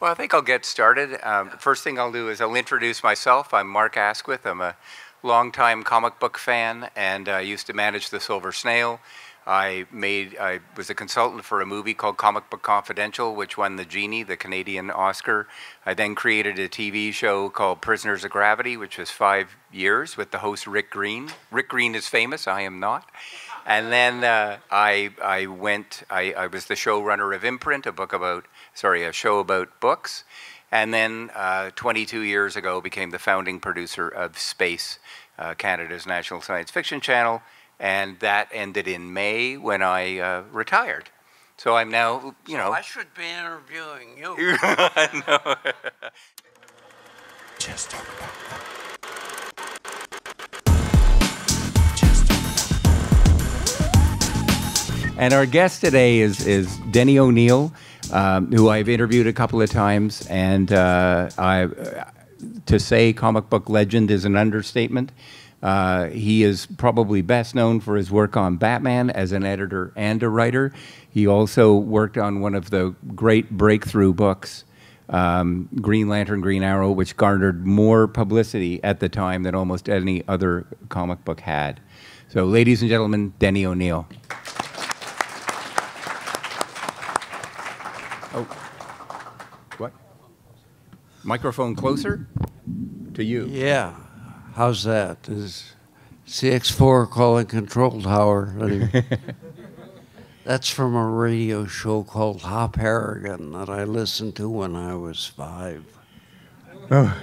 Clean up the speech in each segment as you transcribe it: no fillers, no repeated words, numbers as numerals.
Well, I think I'll get started. First thing I'll do is I'll introduce myself. I'm Mark Askwith. I'm a longtime comic book fan, and I used to manage the Silver Snail. I was a consultant for a movie called Comic Book Confidential, which won the Genie, the Canadian Oscar. I then created a TV show called Prisoners of Gravity, which was 5 years with the host Rick Green. Rick Green is famous, I am not. And then I was the showrunner of Imprint, a show about books. And then 22 years ago became the founding producer of Space, Canada's national science fiction channel. And that ended in May when I retired. So I'm now, you know. So I should be interviewing you. No. Just talk about that. And our guest today is Denny O'Neil, who I've interviewed a couple of times. And to say comic book legend is an understatement. He is probably best known for his work on Batman as an editor and a writer. He also worked on one of the great breakthrough books, Green Lantern, Green Arrow, which garnered more publicity at the time than almost any other comic book had. So, ladies and gentlemen, Denny O'Neil. Oh, what? Microphone closer to you. Yeah. How's that? Is CX4 calling control tower? That's from a radio show called Hop Harrigan that I listened to when I was 5. Oh.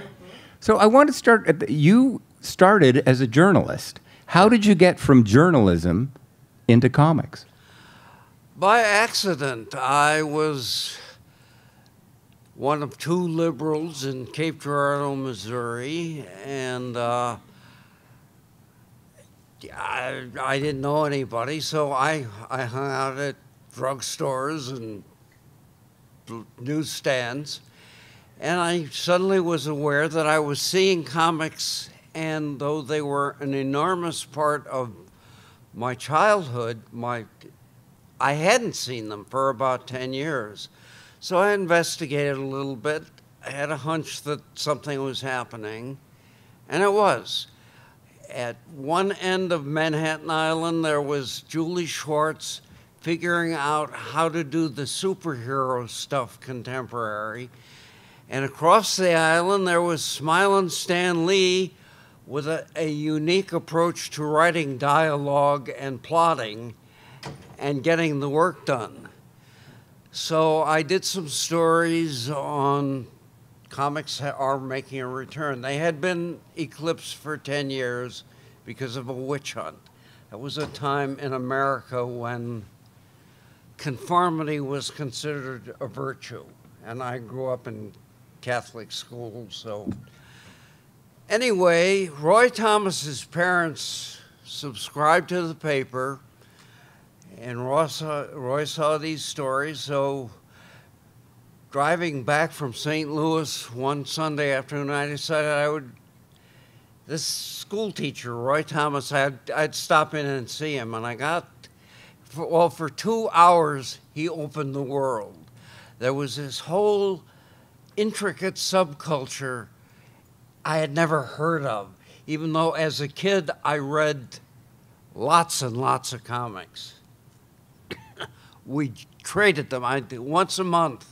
So I want to start, you started as a journalist. How did you get from journalism into comics? By accident. I was one of 2 liberals in Cape Girardeau, Missouri, and I didn't know anybody, so I hung out at drugstores and newsstands, and I suddenly was aware that I was seeing comics, and though they were an enormous part of my childhood, I hadn't seen them for about 10 years. So I investigated a little bit. I had a hunch that something was happening, and it was. At one end of Manhattan Island, there was Julie Schwartz figuring out how to do the superhero stuff contemporary. And across the island, there was Smilin' Stan Lee with a unique approach to writing dialogue and plotting and getting the work done. So I did some stories on comics are making a return. They had been eclipsed for 10 years because of a witch hunt. That was a time in America when conformity was considered a virtue. And I grew up in Catholic school, so. Anyway, Roy Thomas's parents subscribed to the paper, and Roy saw these stories, so driving back from St. Louis one Sunday afternoon, I decided this school teacher, Roy Thomas, I'd stop in and see him, and for 2 hours, he opened the world. There was this whole intricate subculture I had never heard of, even though as a kid, I read lots and lots of comics. We traded them. Once a month,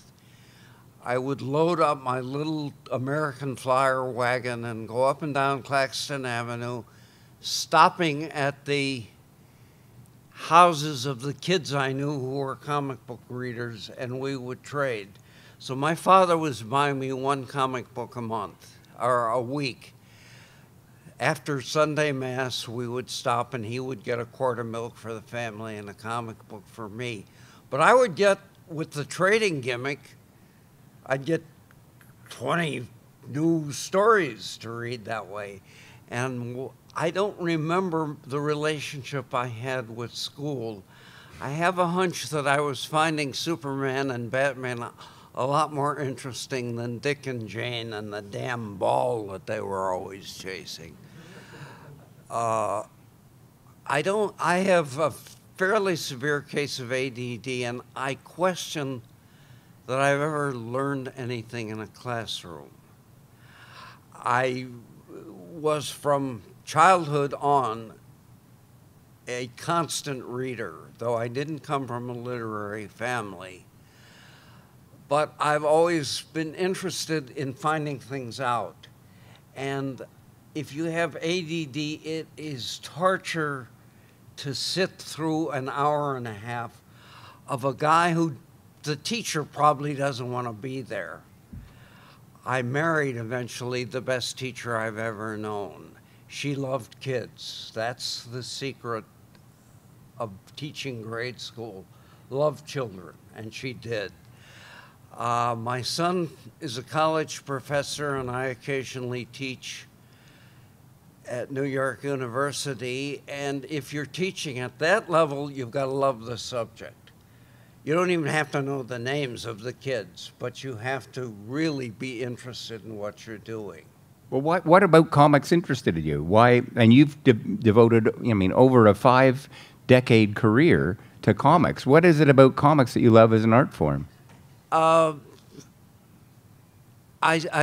I would load up my little American Flyer wagon and go up and down Claxton Avenue, stopping at the houses of the kids I knew who were comic book readers, and we would trade. So my father was buying me 1 comic book a month, or a week. After Sunday Mass, we would stop and he would get a quart of milk for the family and a comic book for me. But I would get, with the trading gimmick, I'd get 20 new stories to read that way. And I don't remember the relationship I had with school. I have a hunch that I was finding Superman and Batman a lot more interesting than Dick and Jane and the damn ball that they were always chasing. I have a fairly severe case of ADD, and I question that I've ever learned anything in a classroom. I was from childhood on a constant reader, though I didn't come from a literary family. But I've always been interested in finding things out. And if you have ADD, it is torture to sit through an hour and a half of a guy who the teacher probably doesn't want to be there. I married eventually the best teacher I've ever known. She loved kids. That's the secret of teaching grade school. Love children, and she did. My son is a college professor, and I occasionally teach at New York University. And if you're teaching at that level, you've got to love the subject. You don't even have to know the names of the kids, but you have to really be interested in what you're doing. Well, what about comics interested you? Why? And you've devoted, I mean, over a 5-decade career to comics. What is it about comics that you love as an art form? I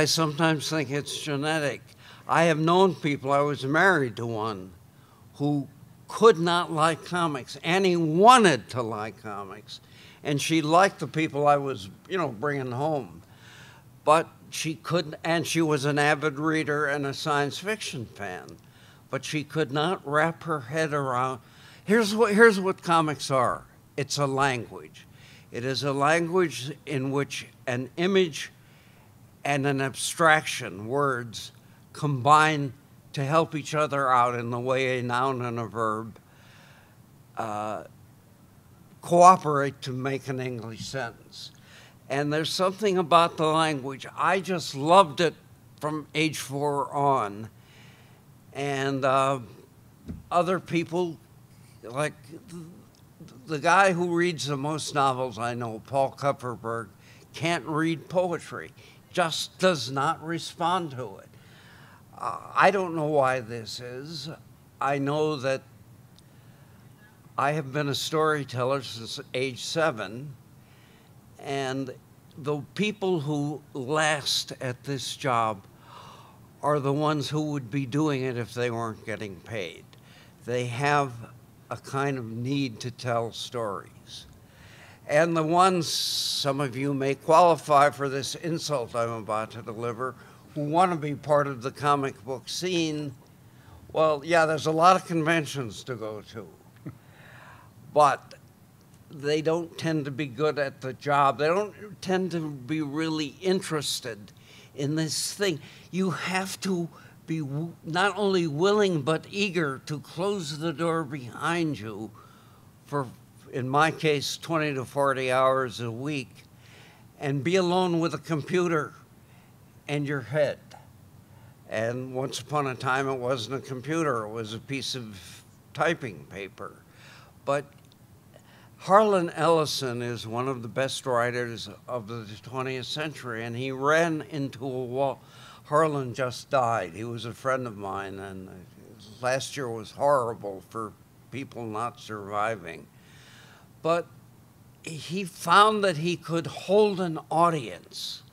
sometimes think it's genetic. I have known people, I was married to one, who could not like comics. Annie wanted to like comics, and she liked the people I was, bringing home. But she couldn't, and she was an avid reader and a science fiction fan, but she could not wrap her head around. Here's what comics are. It's a language. It is a language in which an image and an abstraction, words, combine to help each other out in the way a noun and a verb cooperate to make an English sentence. And there's something about the language. I just loved it from age 4 on. And other people, like the guy who reads the most novels I know, Paul Kupferberg, can't read poetry, just does not respond to it. I don't know why this is. I know that I have been a storyteller since age 7, and the people who last at this job are the ones who would be doing it if they weren't getting paid. They have a kind of need to tell stories. And the ones, some of you may qualify for this insult I'm about to deliver, who want to be part of the comic book scene, well, yeah, there's a lot of conventions to go to. But they don't tend to be good at the job. They don't tend to be really interested in this thing. You have to be not only willing but eager to close the door behind you for, in my case, 20 to 40 hours a week, and be alone with a computer and your head. And once upon a time, it wasn't a computer. It was a piece of typing paper. But Harlan Ellison is one of the best writers of the 20th century, and he ran into a wall. Harlan just died. He was a friend of mine, and last year was horrible for people not surviving. But he found that he could hold an audience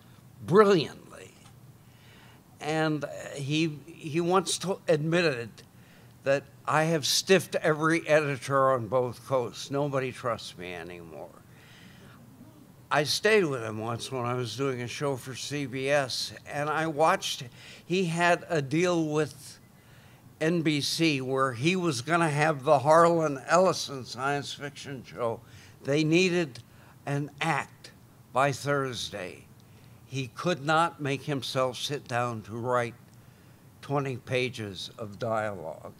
brilliantly. And he once admitted that I have stiffed every editor on both coasts. Nobody trusts me anymore. I stayed with him once when I was doing a show for CBS, and I watched, he had a deal with NBC where he was going to have the Harlan Ellison science fiction show. They needed an act by Thursday. He could not make himself sit down to write 20 pages of dialogue.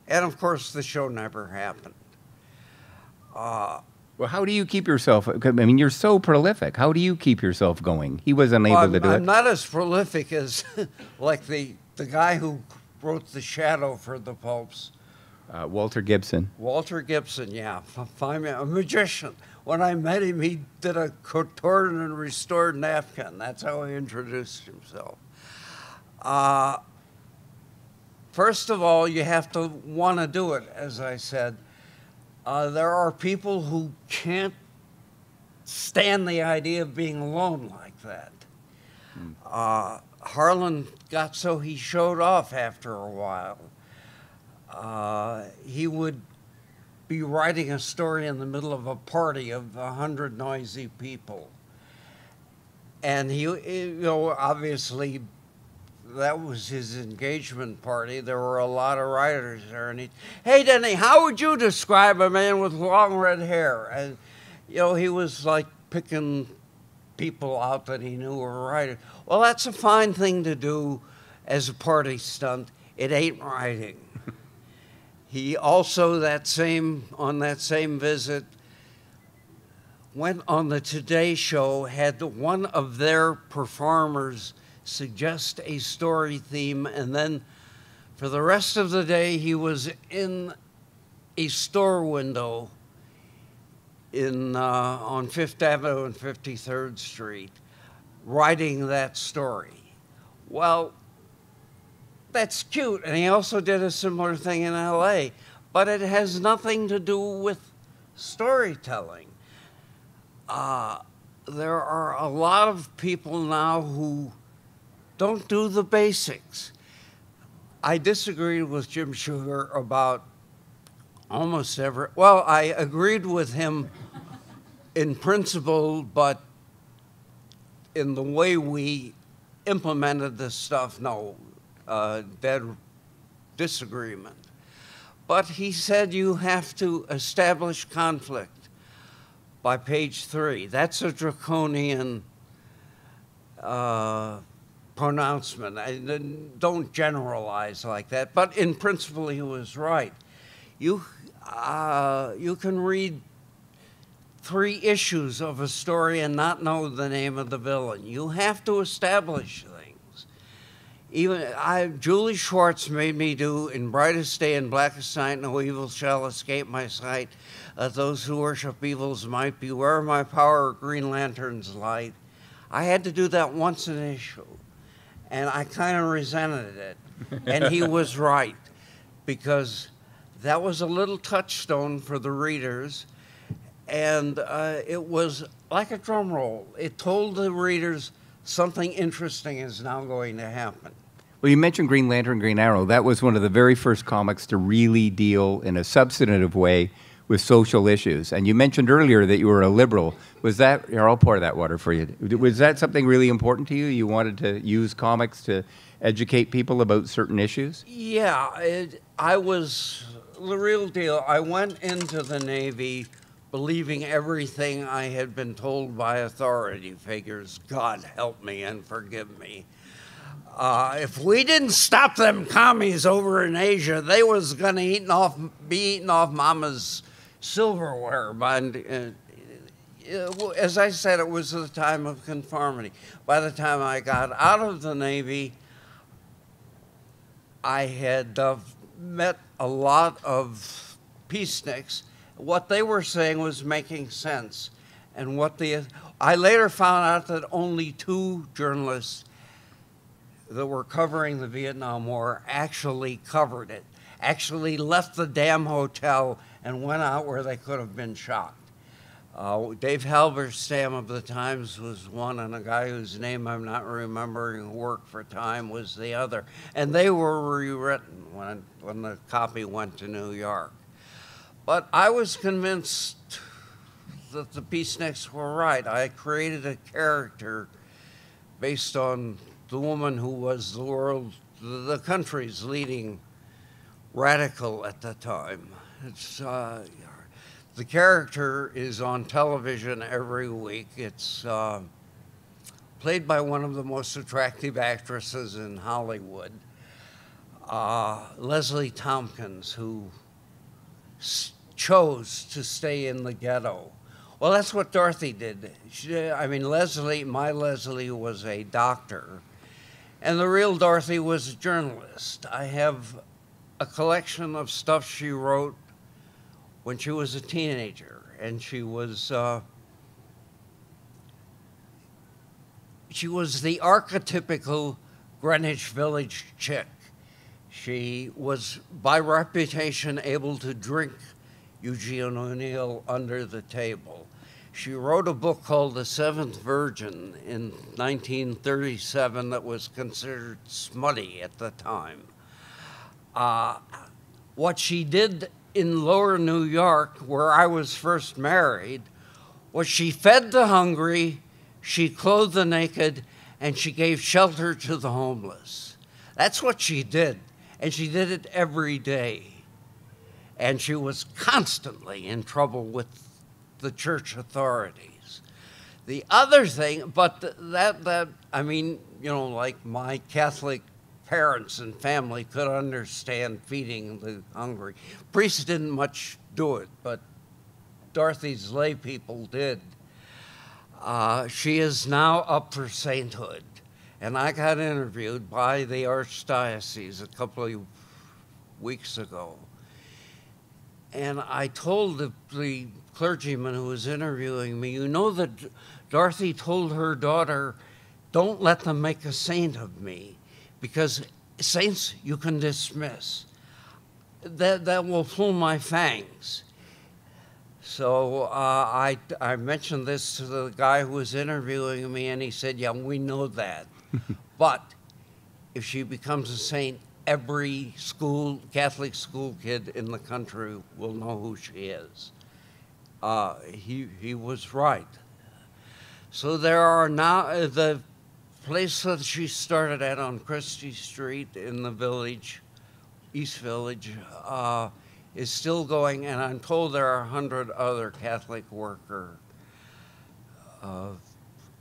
And of course, the show never happened. Well, how do you keep yourself, I mean, you're so prolific. How do you keep yourself going? He was unable to do it. I'm not as prolific as like the guy who wrote The Shadow for the pulps. Walter Gibson. Walter Gibson, yeah, a magician. When I met him, he did a contorted and restored napkin. That's how he introduced himself. First of all, you have to want to do it, as I said. There are people who can't stand the idea of being alone like that. Harlan got so he showed off after a while. He would be writing a story in the middle of a party of 100 noisy people. And he, you know, obviously that was his engagement party. There were a lot of writers there. And he, hey, Denny, how would you describe a man with long red hair? And, you know, he was like picking people out that he knew were writers. Well, that's a fine thing to do as a party stunt. It ain't writing. He also, on that same visit, went on the Today Show, had one of their performers suggest a story theme, and then for the rest of the day, he was in a store window on Fifth Avenue and 53rd Street, writing that story. Well, that's cute, and he also did a similar thing in LA, but it has nothing to do with storytelling. There are a lot of people now who don't do the basics. I disagreed with Jim Sugar about almost every, well, I agreed with him in principle, but in the way we implemented this stuff, no, dead disagreement. But he said you have to establish conflict by page 3. That's a draconian pronouncement. Don't generalize like that, but in principle he was right. You can read 3 issues of a story and not know the name of the villain. You have to establish things. Julie Schwartz made me do In Brightest Day and Blackest Night, no evil shall escape my sight. Those who worship evil's might, beware my power, Green Lantern's light. I had to do that once an issue, and I kind of resented it. And he was right, because that was a little touchstone for the readers, and it was like a drum roll. It told the readers something interesting is now going to happen. Well, you mentioned Green Lantern, Green Arrow. That was one of the very first comics to really deal in a substantive way with social issues. And you mentioned earlier that you were a liberal. Was that, here, I'll pour that water for you. Was that something really important to you? You wanted to use comics to educate people about certain issues? Yeah, I was the real deal. I went into the Navy believing everything I had been told by authority figures. God help me and forgive me. If we didn't stop them commies over in Asia, they was going to be eating off Mama's silverware. As I said, it was the time of conformity. By the time I got out of the Navy, I had met a lot of peaceniks. What they were saying was making sense. And I later found out that only 2 journalists that were covering the Vietnam War actually covered it, actually left the damn hotel and went out where they could have been shot. Dave Halberstam of the Times was one, and a guy whose name I'm not remembering who worked for Time was the other. And they were rewritten when the copy went to New York. But I was convinced that the peaceniks were right. I created a character based on the woman who was the country's leading radical at the time. The character is on television every week. It's played by one of the most attractive actresses in Hollywood, Leslie Tompkins, who chose to stay in the ghetto. Well, that's what Dorothy did. My Leslie was a doctor, and the real Dorothy was a journalist. I have a collection of stuff she wrote when she was a teenager, and she was the archetypical Greenwich Village chick. She was, by reputation, able to drink Eugene O'Neil under the table. She wrote a book called The Seventh Virgin in 1937 that was considered smutty at the time. What she did in Lower New York, where I was first married, was she fed the hungry, she clothed the naked, and she gave shelter to the homeless. That's what she did, and she did it every day. And she was constantly in trouble with the church authorities. The other thing, but I mean, you know, like my Catholic parents and family could understand feeding the hungry. Priests didn't much do it, but Dorothy's lay people did. She is now up for sainthood, and I got interviewed by the Archdiocese a couple of weeks ago. And I told the clergyman who was interviewing me, you know that Dorothy told her daughter, don't let them make a saint of me, because saints you can dismiss. That will pull my fangs. So I mentioned this to the guy who was interviewing me, and he said, yeah, we know that. But if she becomes a saint, every Catholic school kid in the country will know who she is. He was right. So there are now, the place that she started at on Christie Street in the village, East Village, is still going, and I'm told there are 100 other Catholic worker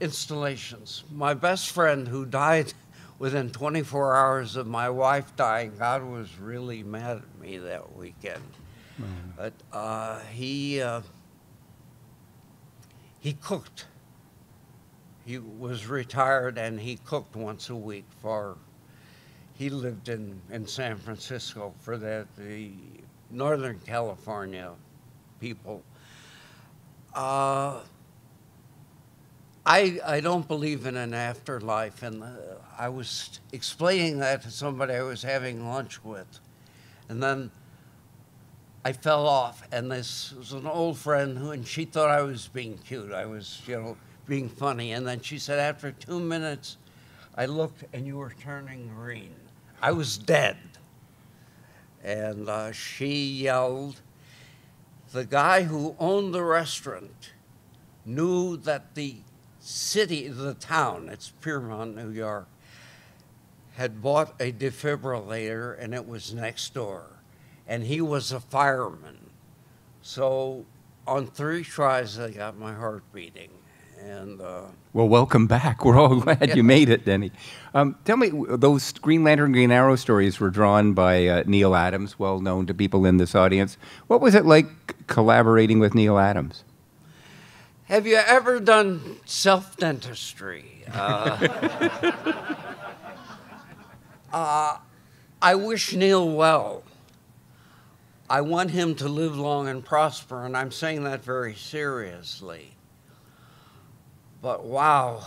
installations. My best friend, who died within 24 hours of my wife dying, God was really mad at me that weekend. Mm. But he cooked. He was retired, and he cooked once a week he lived in San Francisco for the Northern California people. I don't believe in an afterlife, and I was explaining that to somebody I was having lunch with, and then I fell off, and this was an old friend and she thought I was being cute. I was, being funny, and then she said, after 2 minutes, I looked and you were turning green. I was dead. And she yelled. The guy who owned the restaurant knew that the town, it's Piermont, New York, had bought a defibrillator, and it was next door. And he was a fireman. So on 3 tries, I got my heart beating. And well, welcome back. We're all glad you made it, Denny. Tell me, those Green Lantern, Green Arrow stories were drawn by Neal Adams, well known to people in this audience. What was it like collaborating with Neal Adams? Have you ever done self-dentistry? I wish Neal well. I want him to live long and prosper, and I'm saying that very seriously. But wow,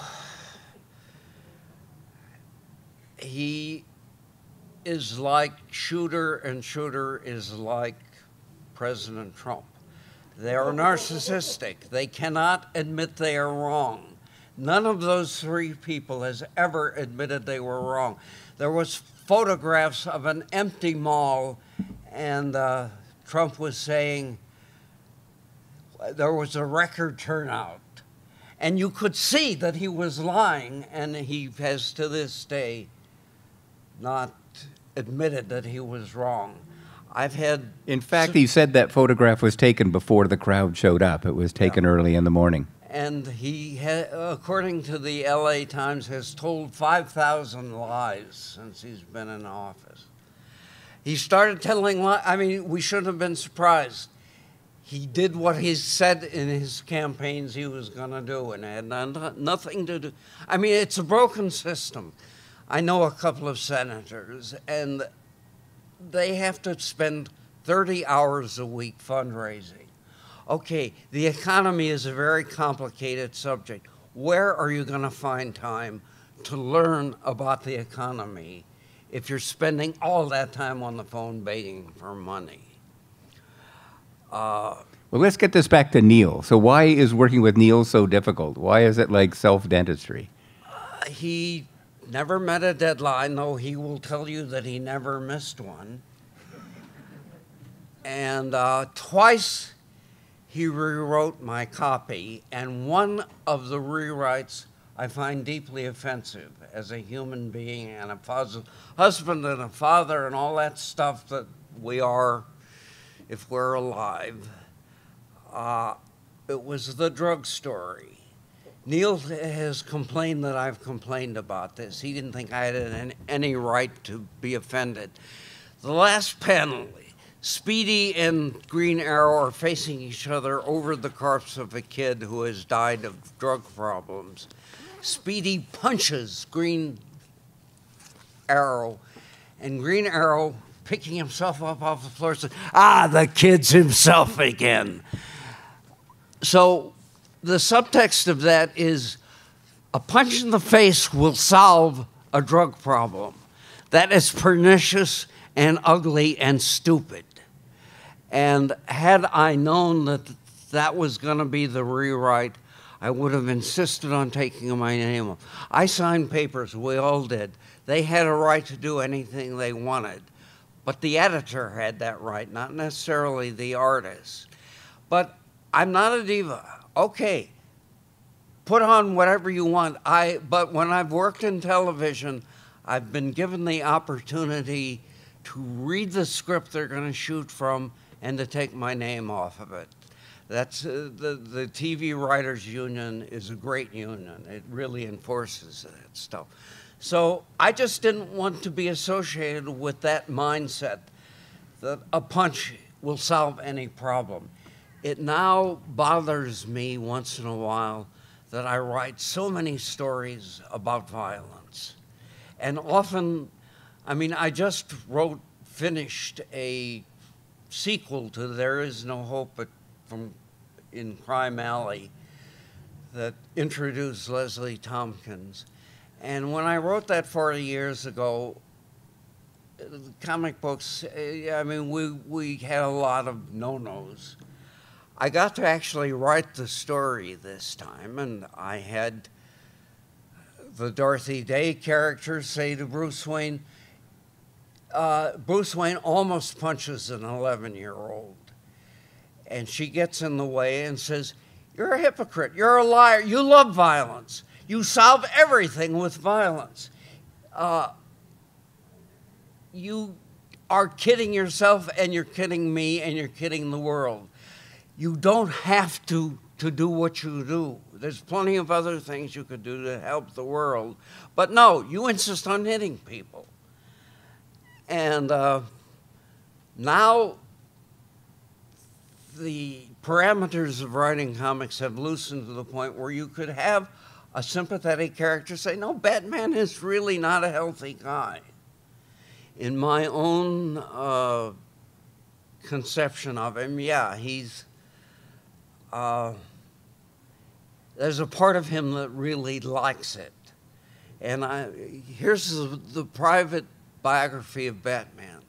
he is like Shooter, and Shooter is like President Trump. They are narcissistic. They cannot admit they are wrong. None of those 3 people has ever admitted they were wrong. There was photographs of an empty mall, and Trump was saying there was a record turnout. And you could see that he was lying, and he has to this day not admitted that he was wrong. In fact, he said that photograph was taken before the crowd showed up. It was taken early in the morning. And he, according to the LA Times, has told 5,000 lies since he's been in office. He started telling lies. I mean, we shouldn't have been surprised. He did what he said in his campaigns he was going to do, and it had nothing to do. I mean, it's a broken system. I know a couple of senators, and they have to spend 30 hours a week fundraising. Okay, the economy is a very complicated subject. Where are you going to find time to learn about the economy if you're spending all that time on the phone begging for money? Well, let's get this back to Neal. So why is working with Neal so difficult? Why is it like self-dentistry? He never met a deadline, though he will tell you that he never missed one. And twice he rewrote my copy, and one of the rewrites I find deeply offensive as a human being and a husband and a father and all that stuff that we are if we're alive. It was the drug story. Neal has complained that I've complained about this. He didn't think I had any right to be offended. The last panel, Speedy and Green Arrow are facing each other over the corpse of a kid who has died of drug problems. Speedy punches Green Arrow, and Green Arrow, picking himself up off the floor, says, "Ah, the kid's himself again." So the subtext of that is a punch in the face will solve a drug problem. That is pernicious and ugly and stupid. And had I known that that was going to be the rewrite, I would have insisted on taking my name off. I signed papers, we all did. They had a right to do anything they wanted. But the editor had that right, not necessarily the artist. But I'm not a diva. Okay, put on whatever you want. But when I've worked in television, I've been given the opportunity to read the script they're going to shoot from and to take my name off of it. That's the TV Writers Union is a great union. It really enforces that stuff. So I just didn't want to be associated with that mindset that a punch will solve any problem. It now bothers me once in a while that I write so many stories about violence. And often, I mean, I just finished a sequel to There Is No Hope in Crime Alley that introduced Leslie Tompkins. And when I wrote that 40 years ago, comic books, I mean, we had a lot of no-nos. I got to actually write the story this time, and I had the Dorothy Day character say to Bruce Wayne almost punches an 11-year-old. And she gets in the way and says, "You're a hypocrite, you're a liar, you love violence. You solve everything with violence. You are kidding yourself, and you're kidding me, and you're kidding the world. You don't have to do what you do. There's plenty of other things you could do to help the world. But no, you insist on hitting people." And now the parameters of writing comics have loosened to the point where you could have a sympathetic character say, "No, Batman is really not a healthy guy." In my own conception of him, yeah, he's there's a part of him that really likes it. And here's the private biography of Batman.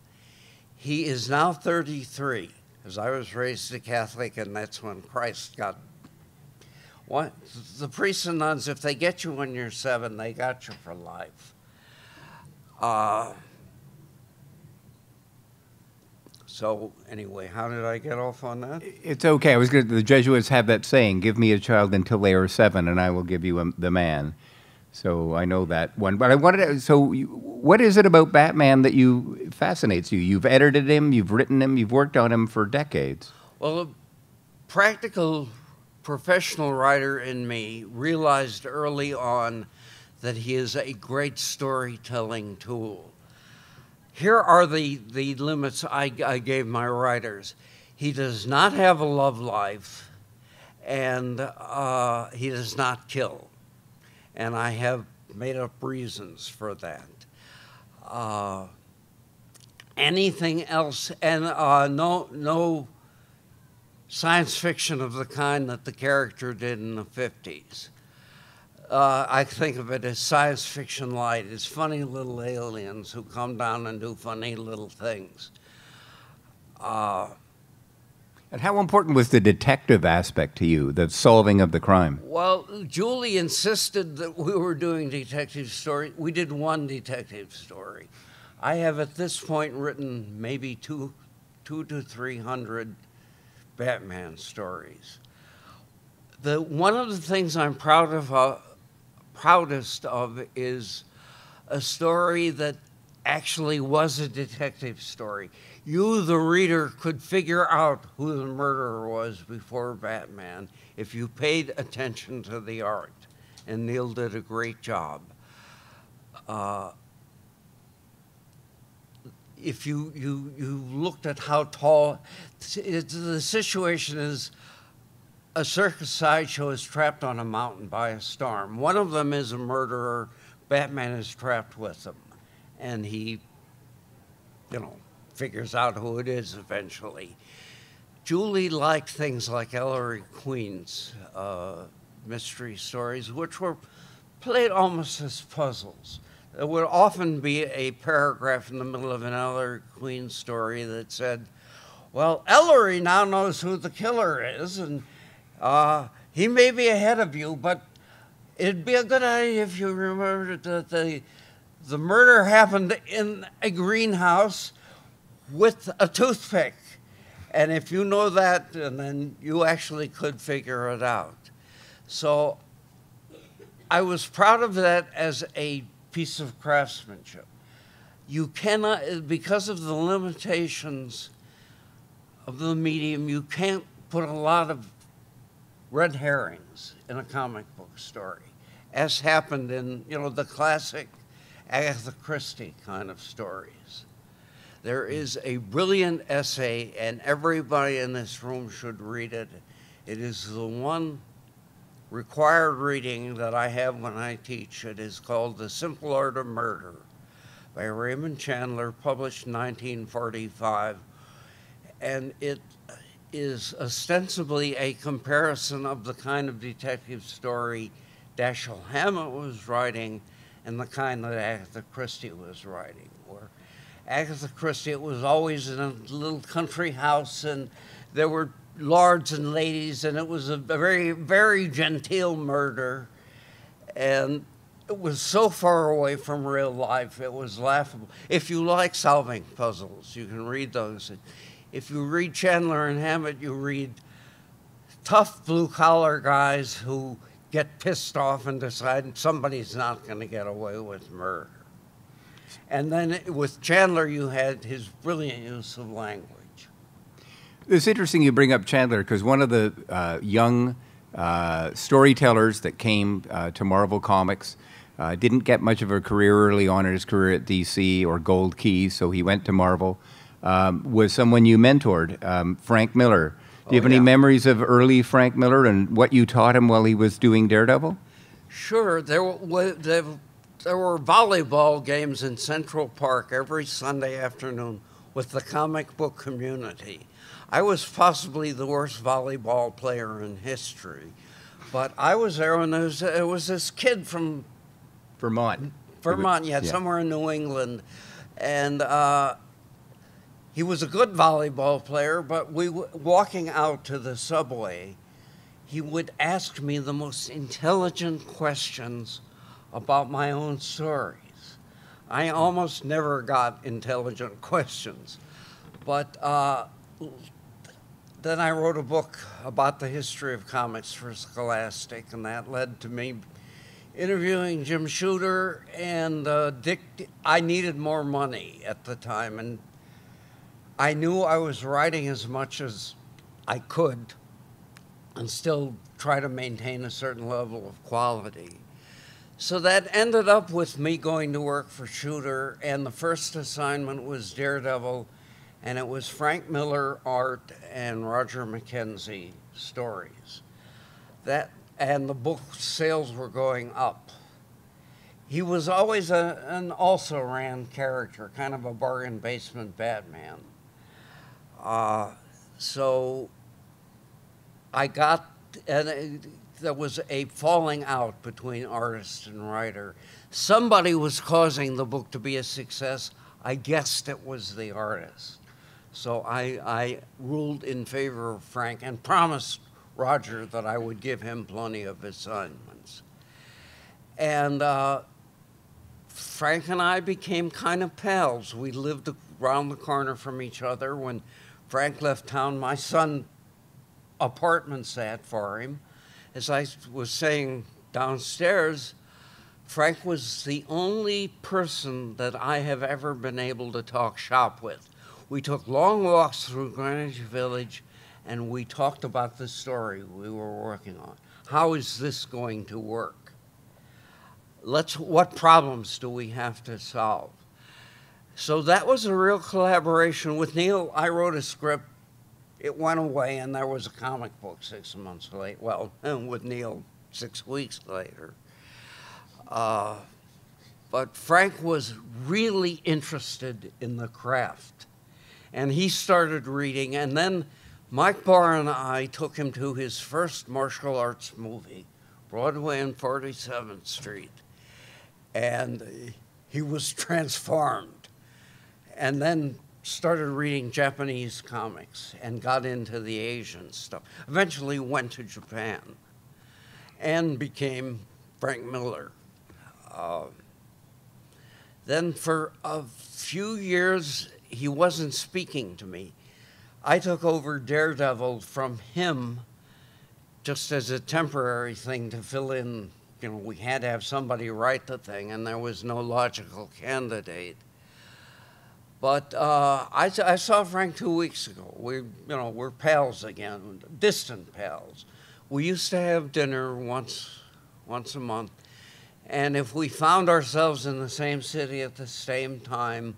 He is now 33, because I was raised a Catholic, and that's when Christ got. What? The priests and nuns, if they get you when you're 7, they got you for life. So anyway, how did I get off on that? It's okay. The Jesuits have that saying, "Give me a child until they are 7, and I will give you the man." So I know that one. But I wanted to, what is it about Batman that fascinates you? You've edited him, you've written him, you've worked on him for decades. Well, a practical professional writer in me realized early on that he is a great storytelling tool. Here are the limits I gave my writers. He does not have a love life, and he does not kill. And I have made up reasons for that. Anything else, and no science fiction of the kind that the character did in the 50s. I think of it as science fiction light. It's funny little aliens who come down and do funny little things. And how important was the detective aspect to you, the solving of the crime? Well, Julie insisted that we were doing detective stories. We did one detective story. I have at this point written maybe two to 300 Batman stories. One of the things I'm proudest of is a story that actually was a detective story. You, the reader, could figure out who the murderer was before Batman if you paid attention to the art, and Neal did a great job. If you looked at how tall, the situation is a circus sideshow is trapped on a mountain by a storm. One of them is a murderer. Batman is trapped with them, and he, figures out who it is eventually. Julie liked things like Ellery Queen's mystery stories, which were played almost as puzzles. There would often be a paragraph in the middle of an Ellery Queen story that said, well, Ellery now knows who the killer is, and he may be ahead of you, but it'd be a good idea if you remembered that the murder happened in a greenhouse with a toothpick. And if you know that, then you actually could figure it out. So I was proud of that as a piece of craftsmanship. You cannot, because of the limitations of the medium, you can't put a lot of red herrings in a comic book story, as happened in, the classic Agatha Christie kind of stories. There is a brilliant essay, and everybody in this room should read it. It is the one required reading that I have when I teach. It is called The Simple Art of Murder by Raymond Chandler, published in 1945. And it is ostensibly a comparison of the kind of detective story Dashiell Hammett was writing and the kind that Agatha Christie was writing. Where Agatha Christie, it was always in a little country house, and there were lords and ladies, and it was a very, very genteel murder. And it was so far away from real life, it was laughable. If you like solving puzzles, you can read those. If you read Chandler and Hammett, you read tough blue-collar guys who get pissed off and decide somebody's not going to get away with murder. And then with Chandler, you had his brilliant use of language. It's interesting you bring up Chandler, because one of the young storytellers that came to Marvel Comics didn't get much of a career early on in his career at DC or Gold Key, so he went to Marvel, was someone you mentored, Frank Miller. Do you have any memories of early Frank Miller and what you taught him while he was doing Daredevil? Sure. There were volleyball games in Central Park every Sunday afternoon with the comic book community. I was possibly the worst volleyball player in history, but I was there when there was this kid from Vermont, somewhere in New England, and he was a good volleyball player, but walking out to the subway, he would ask me the most intelligent questions about my own stories. I almost never got intelligent questions, but then I wrote a book about the history of comics for Scholastic, and that led to me interviewing Jim Shooter and Dick. I needed more money at the time, and I knew I was writing as much as I could and still try to maintain a certain level of quality. So that ended up with me going to work for Shooter, and the first assignment was Daredevil, and it was Frank Miller art and Roger McKenzie stories. And the book sales were going up. He was always an also-ran character, kind of a bargain basement Batman. So I got, and there was a falling out between artist and writer. Somebody was causing the book to be a success. I guessed it was the artist. So I ruled in favor of Frank and promised Roger that I would give him plenty of assignments. And Frank and I became kind of pals. We lived around the corner from each other. When Frank left town, my son apartment sat for him. As I was saying downstairs, Frank was the only person that I have ever been able to talk shop with. We took long walks through Greenwich Village, and we talked about the story we were working on. How is this going to work? What problems do we have to solve? So that was a real collaboration. With Neal, I wrote a script. It went away, and there was a comic book 6 months later. Well, and with Neal, 6 weeks later. But Frank was really interested in the craft. And he started reading, and then Mike Barr and I took him to his first martial arts movie, Broadway and 47th Street. And he was transformed. And then started reading Japanese comics and got into the Asian stuff. Eventually went to Japan and became Frank Miller. Then for a few years, he wasn't speaking to me. I took over Daredevil from him just as a temporary thing to fill in. You know, we had to have somebody write the thing, and there was no logical candidate. But I saw Frank 2 weeks ago. We're pals again, distant pals. We used to have dinner once a month. And if we found ourselves in the same city at the same time,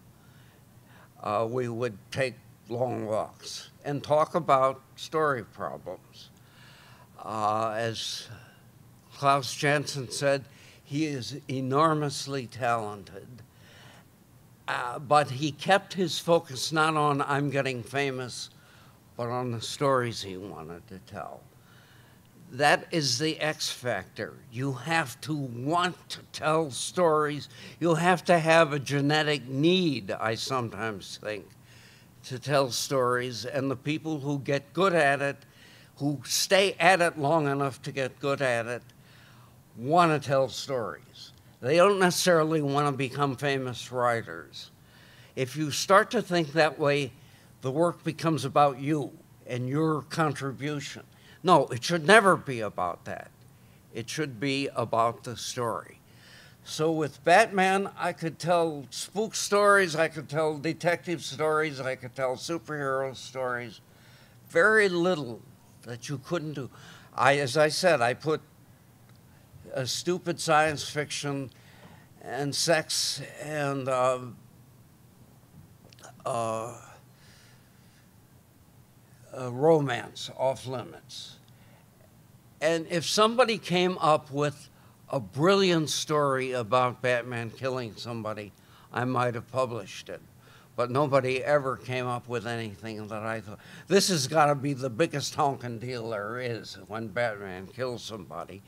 we would take long walks and talk about story problems. As Klaus Janson said, he is enormously talented, but he kept his focus not on I'm getting famous, but on the stories he wanted to tell. That is the X factor. You have to want to tell stories. You have to have a genetic need, I sometimes think, to tell stories. And the people who get good at it, who stay at it long enough to get good at it, want to tell stories. They don't necessarily want to become famous writers. If you start to think that way, the work becomes about you and your contribution. No, it should never be about that. It should be about the story. So with Batman, I could tell spook stories, I could tell detective stories, I could tell superhero stories. Very little that you couldn't do. As I said, I put a stupid science fiction and sex and romance off limits. And if somebody came up with a brilliant story about Batman killing somebody, I might have published it. But nobody ever came up with anything that I thought, this has got to be the biggest honking deal there is when Batman kills somebody.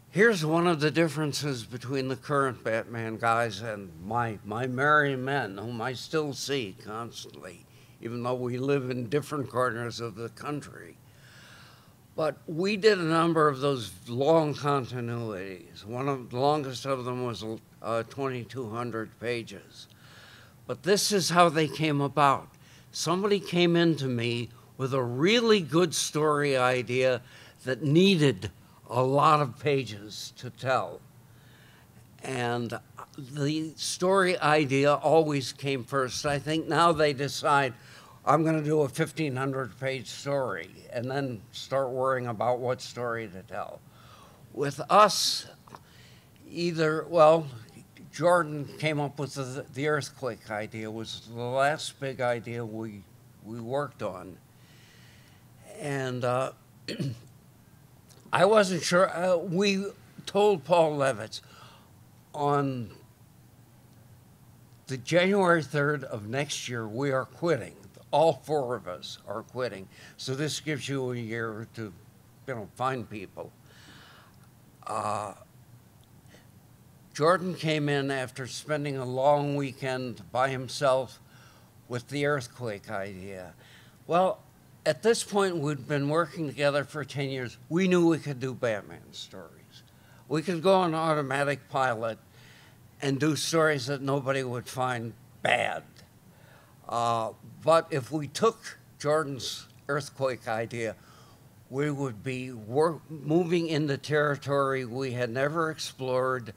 Here's one of the differences between the current Batman guys and my merry men, whom I still see constantly, even though we live in different corners of the country. But we did a number of those long continuities. One of the longest of them was 2,200 pages. But this is how they came about. Somebody came into me with a really good story idea that needed a lot of pages to tell. And the story idea always came first. I think now they decide, I'm going to do a 1,500-page story and then start worrying about what story to tell. With us, Jordan came up with the earthquake idea, was the last big idea we worked on. And I wasn't sure. We told Paul Levitz on the January 3rd of next year, we are quitting. All four of us are quitting. So this gives you a year to, find people. Jordan came in after spending a long weekend by himself with the earthquake idea. Well, at this point, we'd been working together for 10 years. We knew we could do Batman stories. We could go on automatic pilot and do stories that nobody would find bad. But if we took Jordan's earthquake idea, we would be moving into territory we had never explored,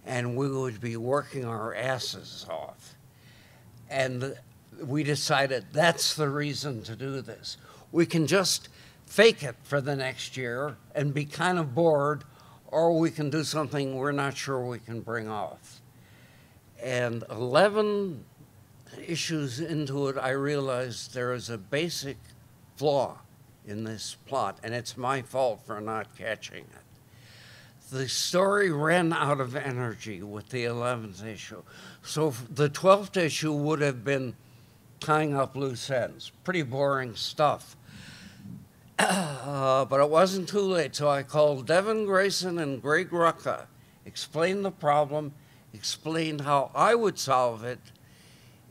and we would be working our asses off. And we decided that's the reason to do this. We can just fake it for the next year and be kind of bored, or we can do something we're not sure we can bring off. And 11 issues into it, I realized there is a basic flaw in this plot, and it's my fault for not catching it. The story ran out of energy with the 11th issue. So the 12th issue would have been tying up loose ends. Pretty boring stuff. But it wasn't too late, so I called Devin Grayson and Greg Rucka, explained the problem, explained how I would solve it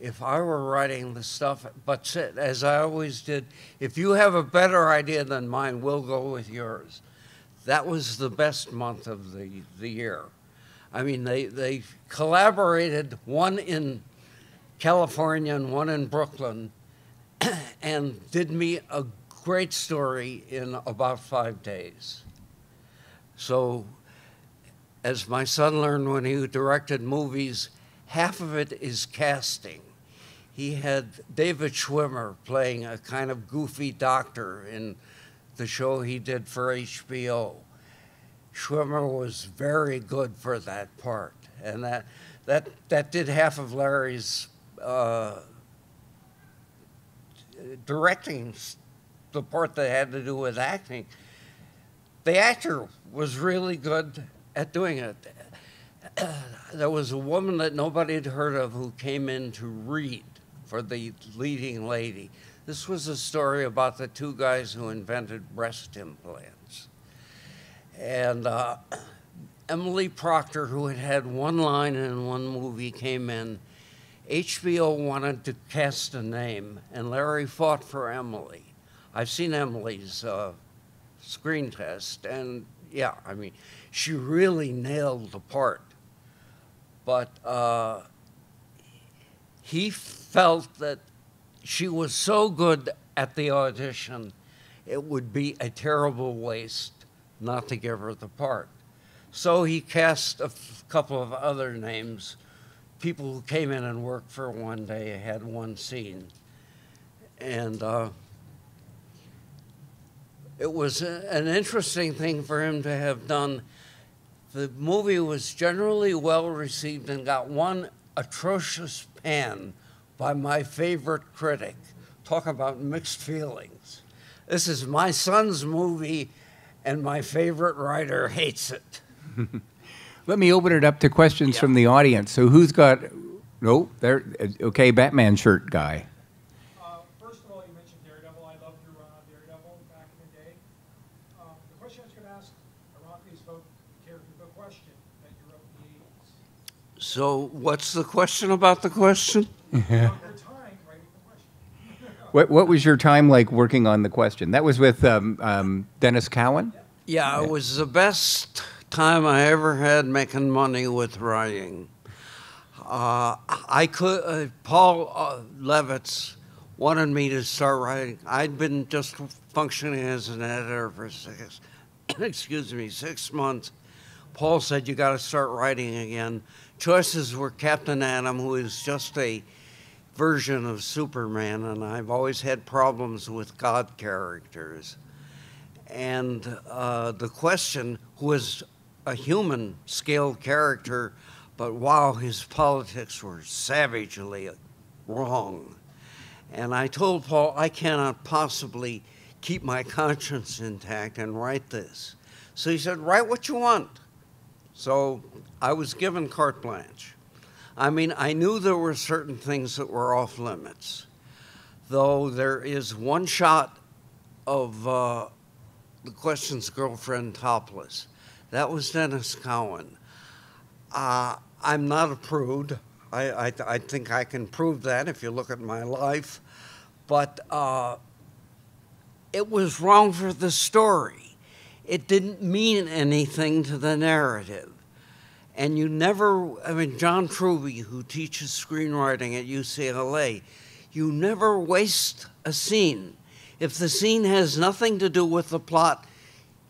if I were writing the stuff, but said, as I always did, if you have a better idea than mine, we'll go with yours. That was the best month of the year. I mean, they collaborated, one in California and one in Brooklyn, and did me a great story in about 5 days. So, as my son learned when he directed movies, half of it is casting. He had David Schwimmer playing a kind of goofy doctor in the show he did for HBO. Schwimmer was very good for that part, and that did half of Larry's directing, the part that had to do with acting. The actor was really good at doing it. There was a woman that nobody had heard of who came in to read for the leading lady. This was a story about the two guys who invented breast implants. And Emily Proctor, who had had one line in one movie, came in. HBO wanted to cast a name, and Larry fought for Emily. I've seen Emily's screen test, and yeah, I mean, she really nailed the part. But he felt that she was so good at the audition, it would be a terrible waste not to give her the part. So he cast a couple of other names, people who came in and worked for one day, had one scene. And it was an interesting thing for him to have done. The movie was generally well received and got one atrocious pan by my favorite critic. Talk about mixed feelings. This is my son's movie, and my favorite writer hates it. Let me open it up to questions from the audience. So who's got, no, there, okay, Batman shirt guy. First of all, you mentioned Daredevil. I loved your run on Daredevil back in the day. The question I was going to ask, ironically, is about the character, the question that you wrote in the 80s. So what's the question about the question? Your time writing the question. What was your time like working on the question? That was with Denys Cowan? Yeah, it was the best time I ever had making money with writing. Paul Levitz wanted me to start writing. I'd been just functioning as an editor for 6 months. Paul said, you got to start writing again. Choices were Captain Atom, who is just a version of Superman, and I've always had problems with God characters. And the question was a human scale character, but wow, his politics were savagely wrong. And I told Paul, I cannot possibly keep my conscience intact and write this. So he said, write what you want. So I was given carte blanche. I mean, I knew there were certain things that were off limits, though there is one shot of the question's girlfriend topless. That was Denys Cowan. I'm not a prude. I think I can prove that if you look at my life. But it was wrong for the story. It didn't mean anything to the narrative. And you never, I mean, John Truby, who teaches screenwriting at UCLA, you never waste a scene. If the scene has nothing to do with the plot,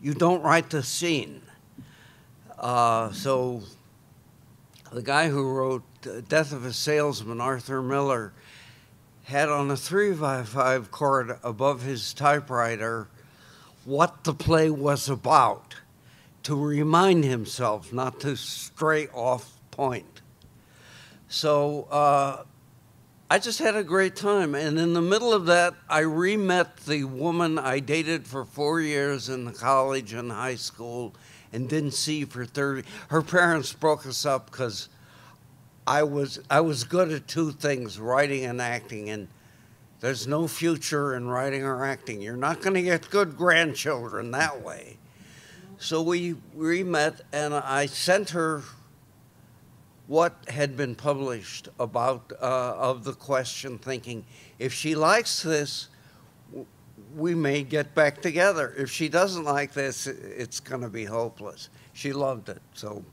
you don't write the scene. So the guy who wrote Death of a Salesman, Arthur Miller, had on a 3x5 cord above his typewriter what the play was about, to remind himself, not to stray off point. So I just had a great time. And in the middle of that, I re-met the woman I dated for 4 years in college and high school and didn't see for 30. Her parents broke us up because I was good at two things, writing and acting, and there's no future in writing or acting. You're not going to get good grandchildren that way. So we met, and I sent her what had been published about of the question, thinking, if she likes this, we may get back together. If she doesn't like this, it's going to be hopeless. She loved it. So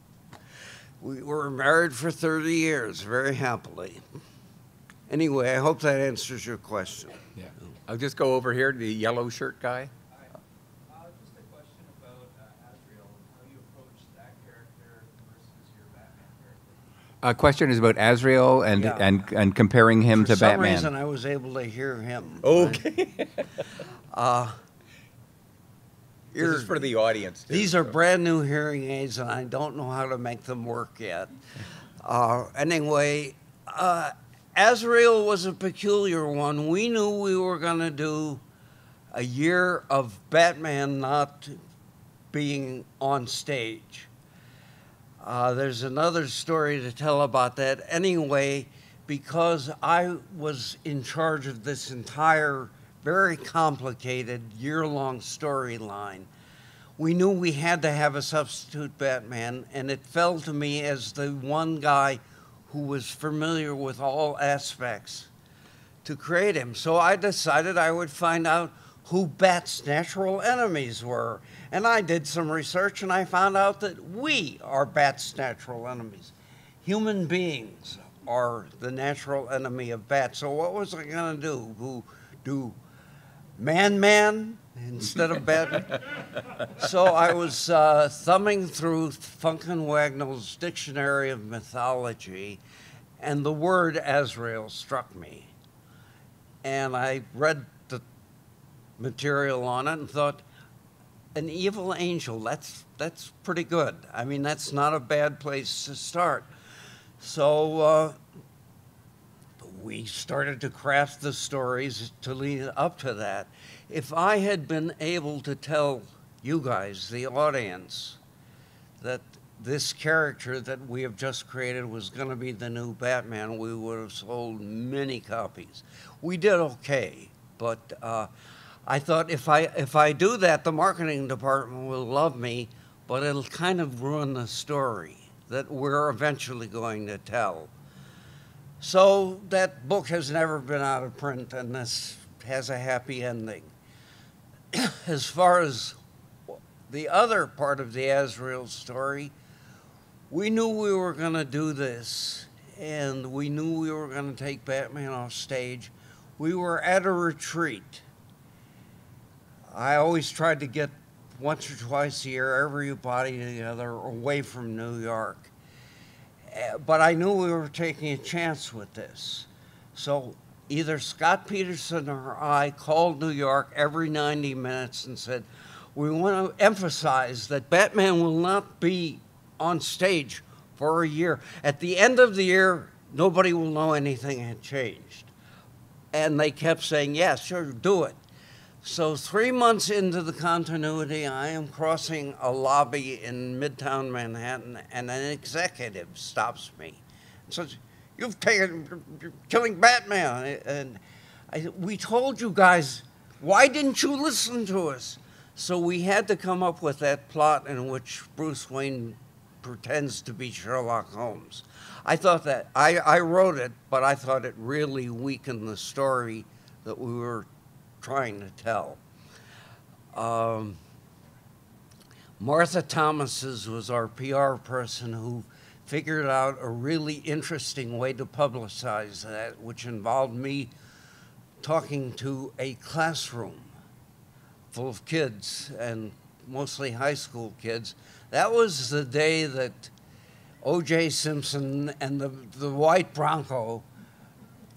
we were married for 30 years, very happily. Anyway, I hope that answers your question. Yeah. I'll just go over here to the yellow shirt guy. Just a question about Azrael and how you approach that character versus your Batman character. Question is about Azrael and, Yeah. and comparing him to Batman. For some reason, I was able to hear him. Okay. This You're- is for the audience, too, These are so. brand new hearing aids, and I don't know how to make them work yet. Anyway, Azrael was a peculiar one. We knew we were going to do a year of Batman not being on stage. There's another story to tell about that. Anyway, because I was in charge of this entire very complicated year-long storyline, we knew we had to have a substitute Batman, and it fell to me as the one guy who was familiar with all aspects to create him. So I decided I would find out who Bat's natural enemies were. And I did some research, and I found out that we are Bat's natural enemies. Human beings are the natural enemy of Bat. So what was I going to do? Do Man instead of Batman? So I was thumbing through Funkin' Wagnall's Dictionary of Mythology, and the word Azrael struck me. And I read the material on it and thought, an evil angel, that's pretty good. I mean, that's not a bad place to start. So we started to craft the stories to lead up to that. If I had been able to tell you guys, the audience, that this character that we have just created was going to be the new Batman, we would have sold many copies. We did okay, but I thought if I do that, the marketing department will love me, but it'll kind of ruin the story that we're eventually going to tell. So that book has never been out of print, and this has a happy ending. As far as the other part of the Azrael story, we knew we were going to do this, and we knew we were going to take Batman off stage. We were at a retreat. I always tried to get once or twice a year everybody together away from New York. But I knew we were taking a chance with this. So either Scott Peterson or I called New York every 90 minutes and said, we want to emphasize that Batman will not be on stage for a year. At the end of the year, nobody will know anything had changed. And they kept saying, yeah, sure, do it. So 3 months into the continuity, I am crossing a lobby in Midtown Manhattan, and an executive stops me and says, you're killing Batman. And we told you guys, why didn't you listen to us? So we had to come up with that plot in which Bruce Wayne pretends to be Sherlock Holmes. I thought that, I wrote it, but I thought it really weakened the story that we were trying to tell. Martha Thomas's was our PR person who figured out a really interesting way to publicize that, which involved me talking to a classroom full of kids, and mostly high school kids. That was the day that O.J. Simpson and the white Bronco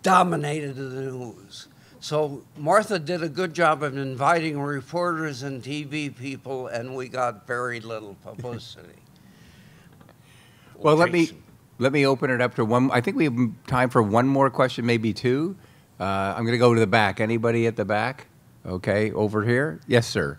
dominated the news. So Martha did a good job of inviting reporters and TV people, and we got very little publicity. Well, let me open it up to one. I think we have time for one more question, maybe two. I'm going to go to the back. Anybody at the back? Okay, over here. Yes, sir.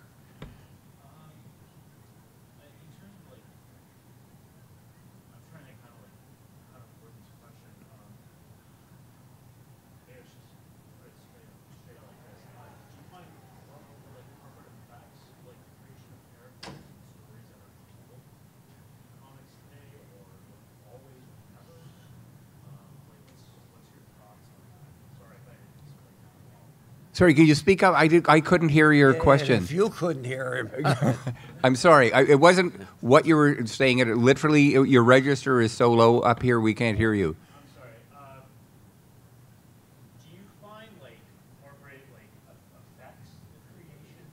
Sorry, can you speak up? I couldn't hear your question. If you couldn't hear him. I'm sorry. It wasn't what you were saying. It literally, your register is so low up here, we can't hear you. I'm sorry. Do you find, like, incorporate, like, effects in creations,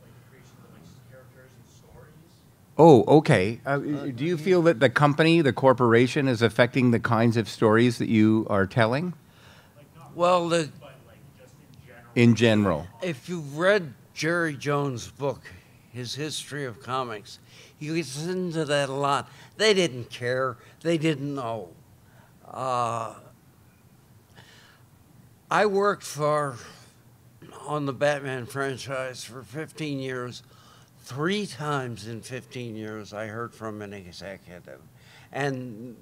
like creation of, like, characters and stories? Oh, okay. Do you feel that the company, the corporation, is affecting the kinds of stories that you are telling? Like, not Well, but, like, just in general. In general. if you've read Jerry Jones' book, his history of comics, he gets into that a lot. They didn't care. They didn't know. I worked on the Batman franchise for 15 years. 3 times in 15 years, I heard from an executive. And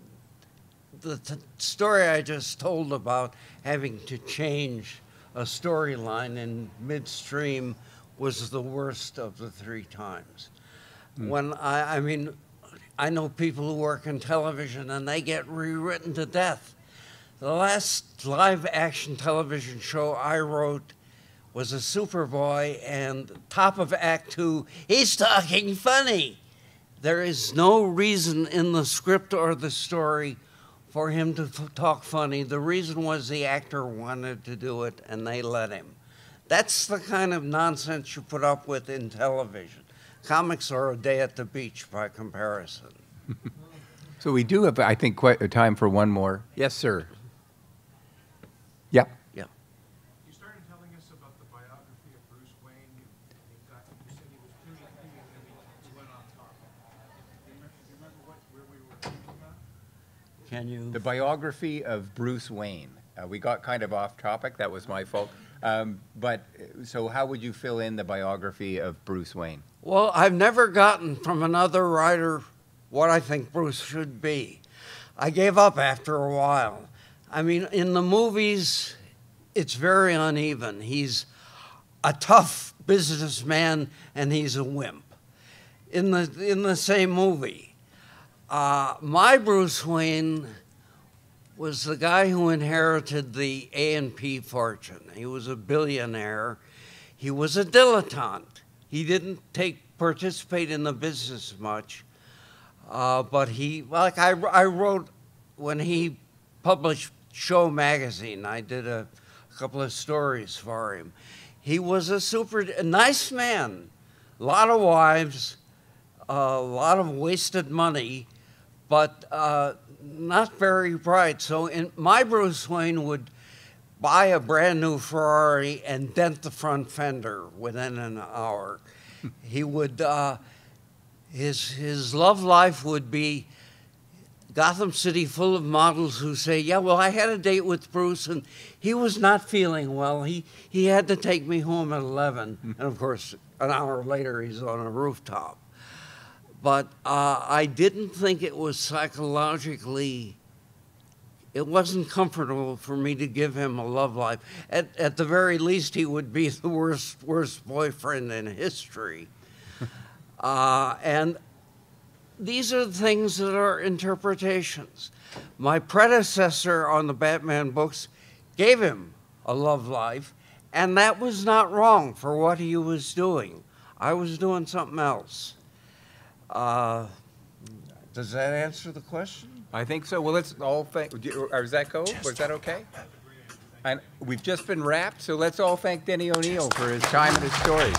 the story I just told about having to change a storyline in midstream was the worst of the 3 times. When I mean, I know people who work in television and they get rewritten to death. The last live action television show I wrote was a Superboy, and top of Act 2, he's talking funny. There is no reason in the script or the story for him to talk funny. The reason was the actor wanted to do it, and they let him. That's the kind of nonsense you put up with in television. Comics are a day at the beach by comparison. So we do have, I think, quite a time for one more. Yes, sir. Yep. Yeah. You started telling us about the biography of Bruce Wayne. You said he was pretty clean, and then he went on top. Do you remember where we were thinking about? Can you? The biography of Bruce Wayne. We got kind of off topic. That was my fault. So how would you fill in the biography of Bruce Wayne? Well, I've never gotten from another writer what I think Bruce should be. I gave up after a while. I mean, in the movies, it's very uneven. He's a tough businessman and he's a wimp. In the same movie, my Bruce Wayne was the guy who inherited the A&P fortune. He was a billionaire. He was a dilettante. He didn't participate in the business much, but I wrote when he published Show magazine. I did a couple of stories for him. He was a nice man, a lot of wives, a lot of wasted money, but not very bright. So my Bruce Wayne would buy a brand new Ferrari and dent the front fender within an hour. He would, his love life would be Gotham City full of models who say, yeah, well, I had a date with Bruce and he was not feeling well. He had to take me home at 11. And of course, an hour later, he's on a rooftop. But I didn't think it was psychologically, it wasn't comfortable for me to give him a love life. At the very least, he would be the worst boyfriend in history. And these are the things that are interpretations. My predecessor on the Batman books gave him a love life, and that was not wrong for what he was doing. I was doing something else. Does that answer the question? I think so. Well, let's all thank. Is that go? Was that okay? And we've just been wrapped, so let's all thank Denny O'Neil for his time and his stories.